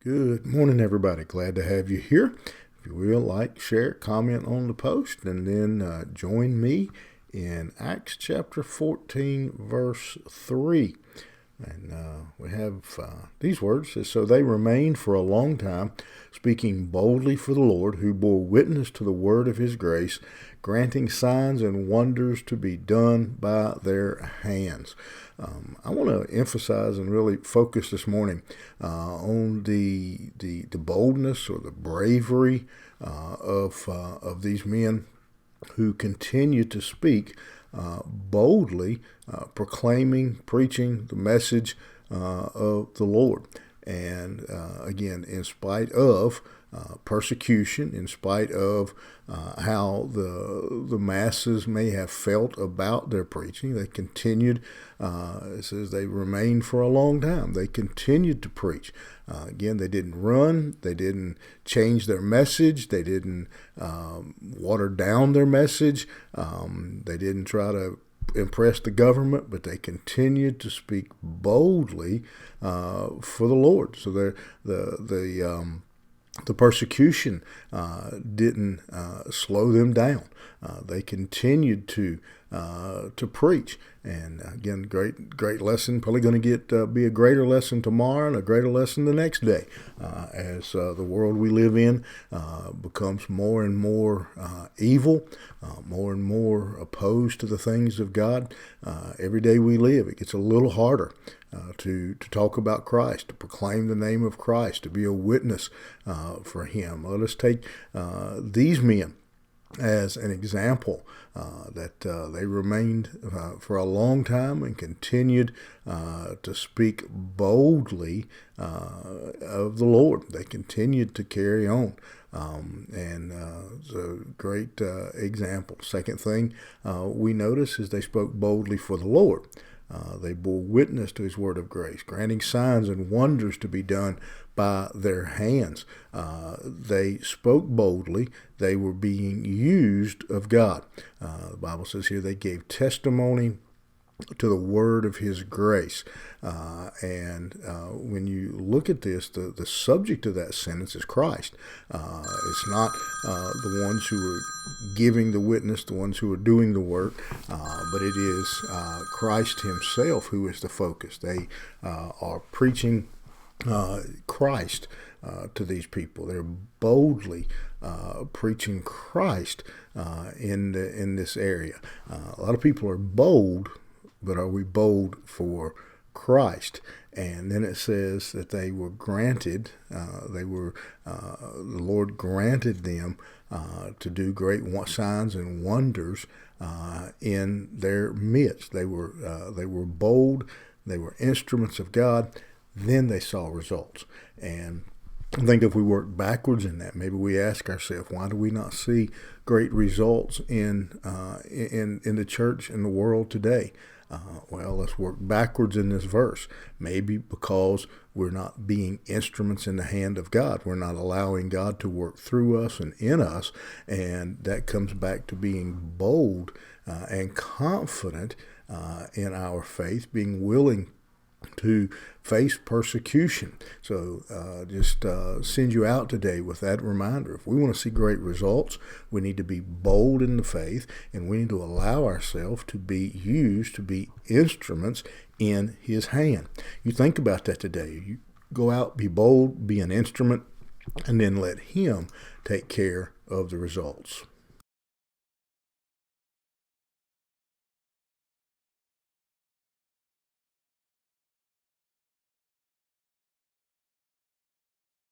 Good morning, everybody. Glad to have you here. If you will, like, share, comment on the post, and then join me in Acts chapter 14, verse 3. And we have these words. So they remained for a long time, speaking boldly for the Lord, who bore witness to the word of his grace, granting signs and wonders to be done by their hands. I want to emphasize and really focus this morning on the boldness or the bravery of these men who continue to speak boldly, proclaiming, preaching the message of the Lord. And again, in spite of persecution, in spite of how the masses may have felt about their preaching, they continued. It says they remained for a long time. They continued to preach. Again, they didn't run. They didn't change their message. They didn't water down their message. They didn't try to impress the government, but they continued to speak boldly for the Lord. So the persecution didn't slow them down. They continued to preach. And again, great lesson. Probably going to be a greater lesson tomorrow and a greater lesson the next day as the world we live in becomes more and more evil, more and more opposed to the things of God. Every day we live, it gets a little harder to talk about Christ, to proclaim the name of Christ, to be a witness for Him. Let us take these men as an example that they remained for a long time and continued to speak boldly of the Lord. They continued to carry on. And it's a great example. Second thing we notice is they spoke boldly for the Lord. They bore witness to his word of grace, granting signs and wonders to be done by their hands. They spoke boldly. They were being used of God. The Bible says here they gave testimony to the word of his grace. And when you look at this, the subject of that sentence is Christ. It's not the ones who are giving the witness, the ones who are doing the work, but it is Christ himself who is the focus. They are preaching Christ to these people. They're boldly preaching Christ in this area. A lot of people are bold, but are we bold for Christ? And then it says that they were granted, the Lord granted them to do great signs and wonders in their midst. They were bold. They were instruments of God. Then they saw results. And I think if we work backwards in that, maybe we ask ourselves, why do we not see great results in the church in the world today? Well, let's work backwards in this verse. Maybe because we're not being instruments in the hand of God. We're not allowing God to work through us and in us. And that comes back to being bold and confident in our faith, being willing to face persecution. So just send you out today with that reminder. If we want to see great results, we need to be bold in the faith, and we need to allow ourselves to be used to be instruments in his hand. You think about that today. You go out, be bold, be an instrument, and then let him take care of the results.